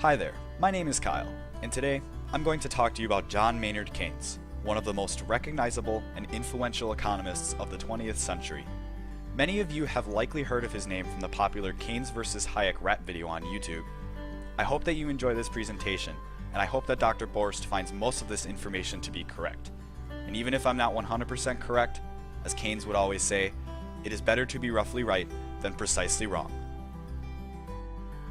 Hi there, my name is Kyle, and today I'm going to talk to you about John Maynard Keynes, one of the most recognizable and influential economists of the 20th century. Many of you have likely heard of his name from the popular Keynes vs. Hayek rap video on YouTube. I hope that you enjoy this presentation, and I hope that Dr. Borst finds most of this information to be correct. And even if I'm not 100% correct, as Keynes would always say, it is better to be roughly right than precisely wrong.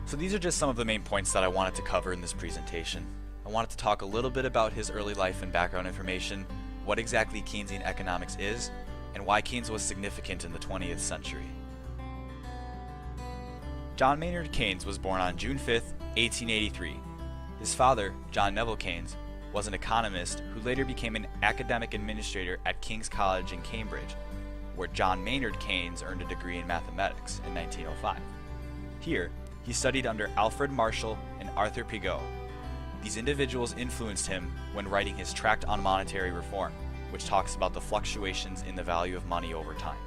So these are just some of the main points that I wanted to cover in this presentation. I wanted to talk a little bit about his early life and background information, what exactly Keynesian economics is, and why Keynes was significant in the 20th century. John Maynard Keynes was born on June 5, 1883. His father, John Neville Keynes, was an economist who later became an academic administrator at King's College in Cambridge, where John Maynard Keynes earned a degree in mathematics in 1905. Here, he studied under Alfred Marshall and Arthur Pigou. These individuals influenced him when writing his tract on monetary reform, which talks about the fluctuations in the value of money over time.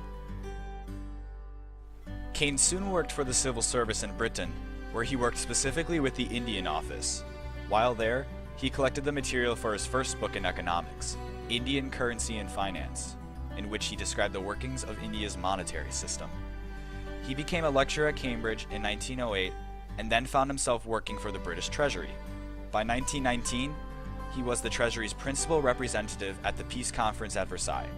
Keynes soon worked for the civil service in Britain, where he worked specifically with the Indian Office. While there, he collected the material for his first book in economics, Indian Currency and Finance, in which he described the workings of India's monetary system. He became a lecturer at Cambridge in 1908 and then found himself working for the British Treasury. By 1919, he was the Treasury's principal representative at the peace conference at Versailles.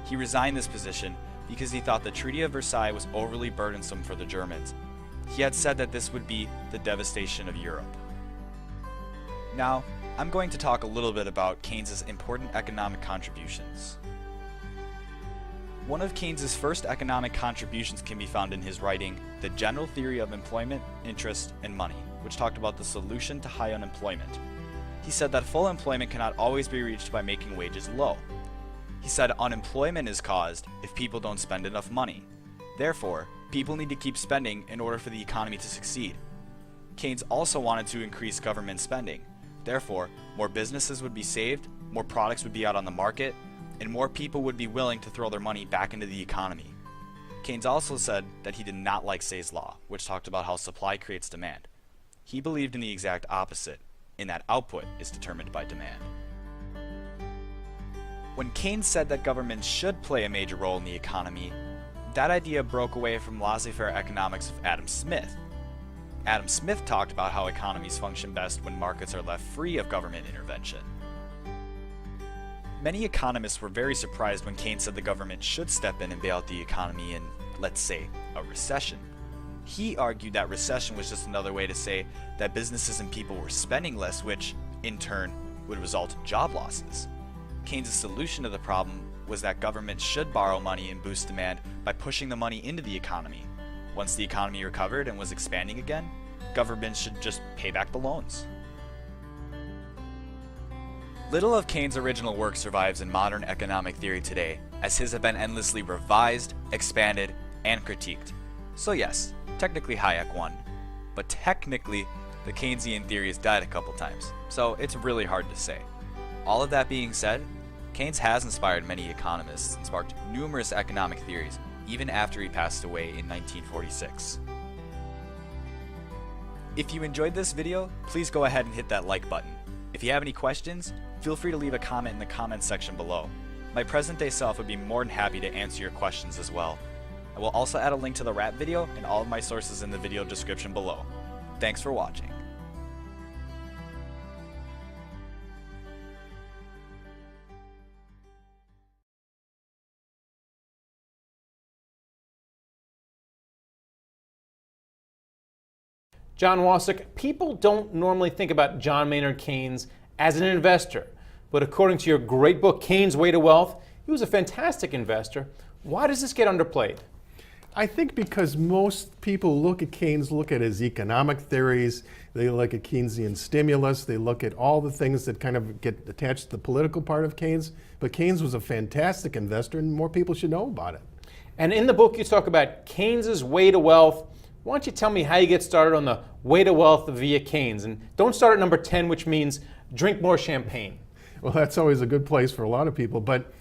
He resigned this position because he thought the Treaty of Versailles was overly burdensome for the Germans. He had said that this would be the devastation of Europe. Now, I'm going to talk a little bit about Keynes's important economic contributions. One of Keynes's first economic contributions can be found in his writing, The General Theory of Employment, Interest, and Money, which talked about the solution to high unemployment. He said that full employment cannot always be reached by making wages low. He said unemployment is caused if people don't spend enough money. Therefore, people need to keep spending in order for the economy to succeed. Keynes also wanted to increase government spending. Therefore, more businesses would be saved, more products would be out on the market, and more people would be willing to throw their money back into the economy. Keynes also said that he did not like Say's law, which talked about how supply creates demand. He believed in the exact opposite, in that output is determined by demand. When Keynes said that government should play a major role in the economy, that idea broke away from laissez-faire economics of Adam Smith. Adam Smith talked about how economies function best when markets are left free of government intervention. Many economists were very surprised when Keynes said the government should step in and bail out the economy in, let's say, a recession. He argued that recession was just another way to say that businesses and people were spending less, which, in turn, would result in job losses. Keynes' solution to the problem was that government should borrow money and boost demand by pushing the money into the economy. Once the economy recovered and was expanding again, government should just pay back the loans. Little of Keynes' original work survives in modern economic theory today, as his have been endlessly revised, expanded, and critiqued. So yes, technically Hayek won, but technically the Keynesian theory has died a couple times, so it's really hard to say. All of that being said, Keynes has inspired many economists and sparked numerous economic theories, even after he passed away in 1946. If you enjoyed this video, please go ahead and hit that like button. If you have any questions, feel free to leave a comment in the comments section below. My present-day self would be more than happy to answer your questions as well. I will also add a link to the rap video and all of my sources in the video description below. Thanks for watching. John Wasik, people don't normally think about John Maynard Keynes as an investor, but according to your great book, Keynes' Way to Wealth, he was a fantastic investor. Why does this get underplayed? I think because most people look at Keynes, look at his economic theories, they look at Keynesian stimulus, they look at all the things that kind of get attached to the political part of Keynes, but Keynes was a fantastic investor and more people should know about it. And in the book you talk about Keynes' Way to Wealth. Why don't you tell me how you get started on the way to wealth via Keynes? And don't start at number 10, which means drink more champagne. Well, that's always a good place for a lot of people, but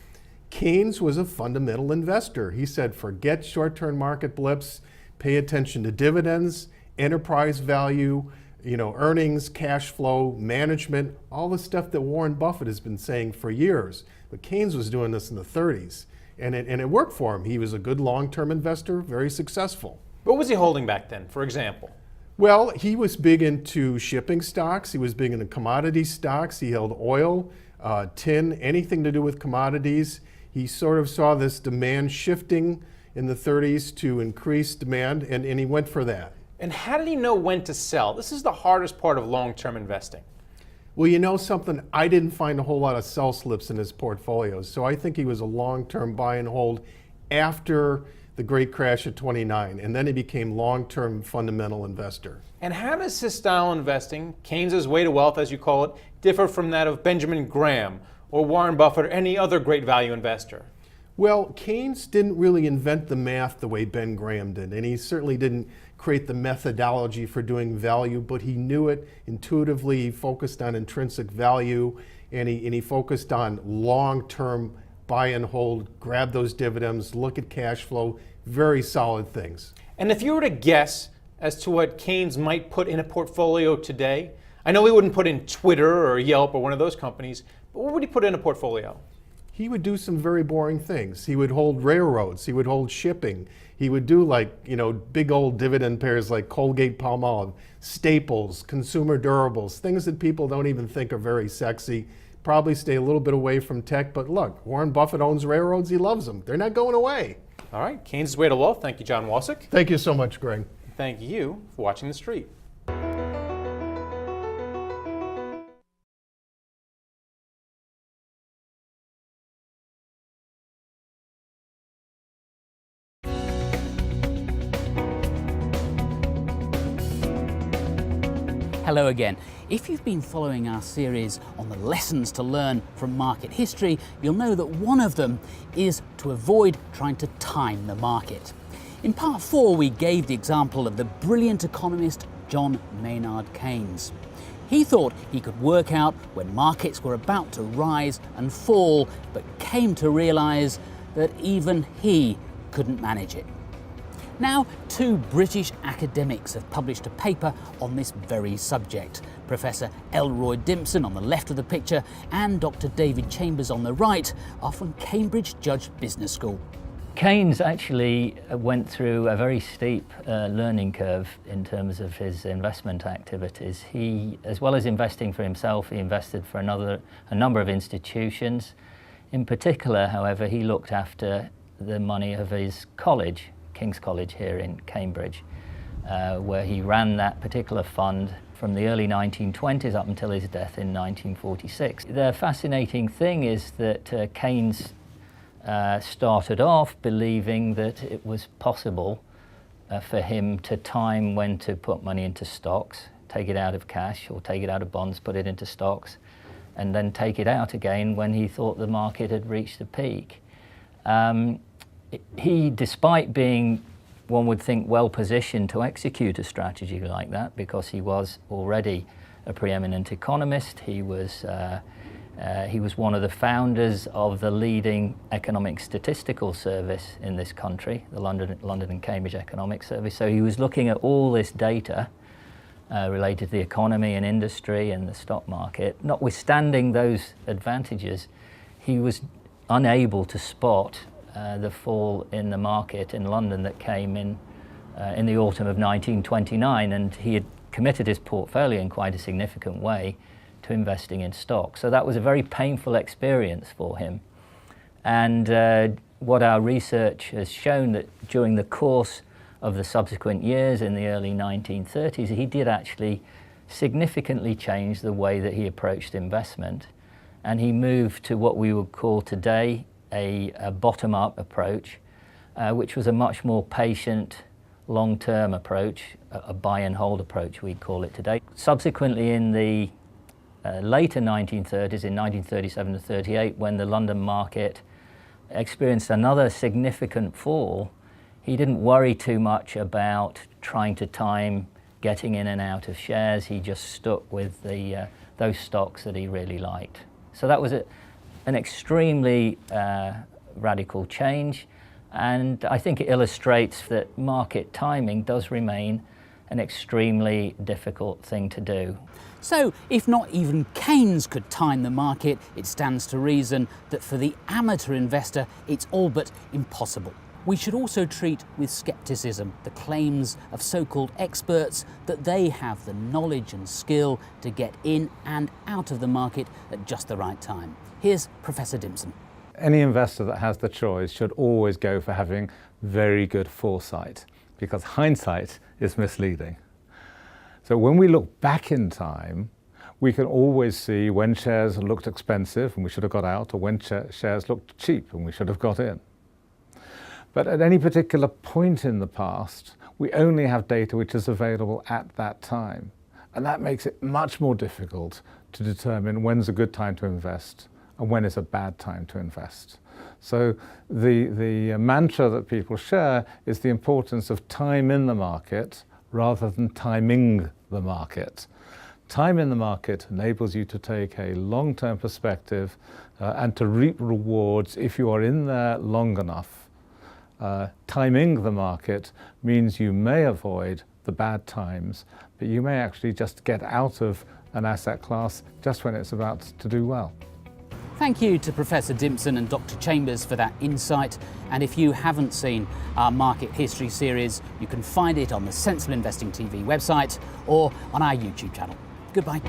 Keynes was a fundamental investor. He said, forget short-term market blips, pay attention to dividends, enterprise value, earnings, cash flow, management, all the stuff that Warren Buffett has been saying for years. But Keynes was doing this in the 30s, and it worked for him. He was a good long-term investor, very successful. What was he holding back then, for example? Well, he was big into shipping stocks. He was big into commodity stocks. He held oil, tin, anything to do with commodities. He sort of saw this demand shifting in the 30s to increased demand, and he went for that. And how did he know when to sell? This is the hardest part of long-term investing. Well, you know something? I didn't find a whole lot of sell slips in his portfolios, so I think he was a long-term buy and hold after the great crash of 29, and then he became long-term fundamental investor. And how does his style of investing, Keynes's way to wealth as you call it, differ from that of Benjamin Graham or Warren Buffett or any other great value investor? Well, Keynes didn't really invent the math the way Ben Graham did, and he certainly didn't create the methodology for doing value, but he knew it intuitively. He focused on intrinsic value, and he focused on long-term buy and hold, grab those dividends, look at cash flow, very solid things. And if you were to guess as to what Keynes might put in a portfolio today, I know he wouldn't put in Twitter or Yelp or one of those companies, but what would he put in a portfolio? He would do some very boring things. He would hold railroads, he would hold shipping, he would do big old dividend pairs like Colgate-Palmolive, staples, consumer durables, things that people don't even think are very sexy. Probably stay a little bit away from tech, but look, Warren Buffett owns railroads, he loves them. They're not going away. All right, Keynes' way to wealth. Thank you, John Wasik. Thank you so much, Greg. Thank you for watching The Street. Hello again. If you've been following our series on the lessons to learn from market history, you'll know that one of them is to avoid trying to time the market. In part 4, we gave the example of the brilliant economist John Maynard Keynes. He thought he could work out when markets were about to rise and fall, but came to realize that even he couldn't manage it. Now, 2 British academics have published a paper on this very subject. Professor Elroy Dimpson on the left of the picture and Dr. David Chambers on the right are from Cambridge Judge Business School. Keynes actually went through a very steep learning curve in terms of his investment activities. He, as well as investing for himself, he invested for a number of institutions. In particular, however, he looked after the money of his college, King's College here in Cambridge, where he ran that particular fund from the early 1920s up until his death in 1946. The fascinating thing is that Keynes started off believing that it was possible for him to time when to put money into stocks, take it out of cash or take it out of bonds, put it into stocks, and then take it out again when he thought the market had reached a peak. He, despite being, one would think, well positioned to execute a strategy like that, because he was already a preeminent economist, he was one of the founders of the leading economic statistical service in this country, the London and Cambridge Economic Service. So he was looking at all this data related to the economy and industry and the stock market. Notwithstanding those advantages, he was unable to spot the fall in the market in London that came in the autumn of 1929, and he had committed his portfolio in quite a significant way to investing in stocks. So that was a very painful experience for him. And what our research has shown, that during the course of the subsequent years in the early 1930s, he did actually significantly change the way that he approached investment. And he moved to what we would call today a bottom-up approach, which was a much more patient, long-term approach, a buy-and-hold approach we call it today. Subsequently, in the later 1930s, in 1937 to 38, when the London market experienced another significant fall, he didn't worry too much about trying to time getting in and out of shares. He just stuck with those stocks that he really liked. So that was an extremely radical change, and I think it illustrates that market timing does remain an extremely difficult thing to do. So, if not even Keynes could time the market, it stands to reason that for the amateur investor, it's all but impossible. We should also treat with skepticism the claims of so-called experts that they have the knowledge and skill to get in and out of the market at just the right time. Here's Professor Dimson. Any investor that has the choice should always go for having very good foresight, because hindsight is misleading. So when we look back in time, we can always see when shares looked expensive and we should have got out, or when shares looked cheap and we should have got in. But at any particular point in the past, we only have data which is available at that time. And that makes it much more difficult to determine when's a good time to invest and when is a bad time to invest. So the mantra that people share is the importance of time in the market rather than timing the market. Time in the market enables you to take a long-term perspective and to reap rewards if you are in there long enough. Timing the market means you may avoid the bad times, but you may actually just get out of an asset class just when it's about to do well. Thank you to Professor Dimson and Dr. Chambers for that insight. And if you haven't seen our Market History series, you can find it on the Sensible Investing TV website or on our YouTube channel. Goodbye.